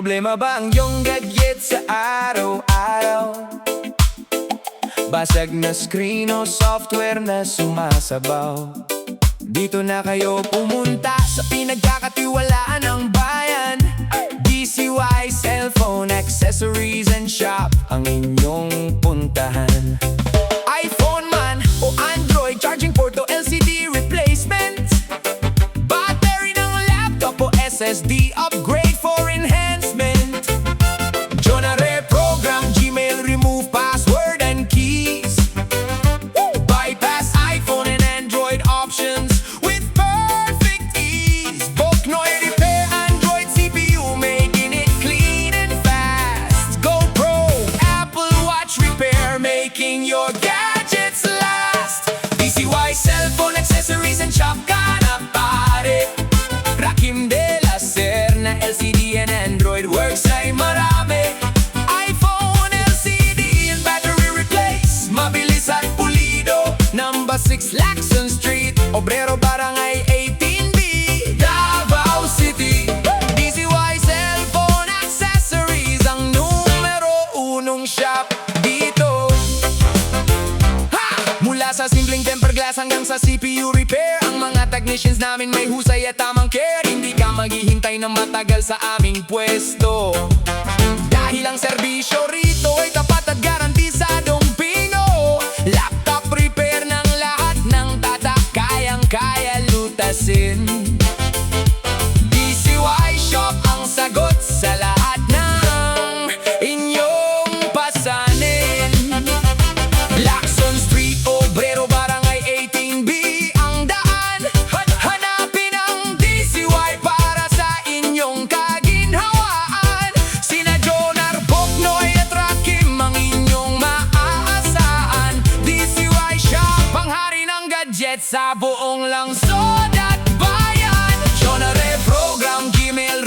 problema ba ang iyong gadget sa araw-araw? Basag na screen o software na sumasabaw? Dito na kayo pumunta sa pinagkakatiwalaan ng bayan, DCY Cellphone Accessories and Shop ang inyong puntahan. iPhone man o Android, charging port o LCD replacement, battery ng laptop o SSD upgrade for enhancement, reprogram Gmail, remove password and keys, bypass iPhone and Android options with perfect ease. Boknoy repair Android CPU, making it clean and fast. GoPro, Apple Watch repair, making your gadgets last. DCY Cellphone Accessories and Shop ka na pare. Rakim de la Ser na LCD and Android works ay marami. iPhone, LCD and battery replace, mabilis at pulido. Number 6 Lacson Street, Obrero Barangay 18B, Davao City. DCY Cellphone Accessories ang numero 1 shop dito. Ha! Mula sa simpleng tempered glass hanggang sa CPU repair, ang mga technicians namin may husay at tamang care. Hindi ka maghihintay ng matagal sa aming pwesto, dahil ang serbisyo rito ay tapat at garantisadong Pino. Laptop repair ng lahat ng tatak, kayang-kaya lutasin. DCY Shop ang sagot sa lahat ng inyong pasanin. Lacson Street, Obrero Barangay 18B ang daan. Hanapin ang DCY para sa inyong kaginhawaan. Sina Jonar, Boknoy at Rakim ang inyong maaasahan. DCY Shop ang hari ng gadget sa buong lungsod at bayan. Reprogram Gmail,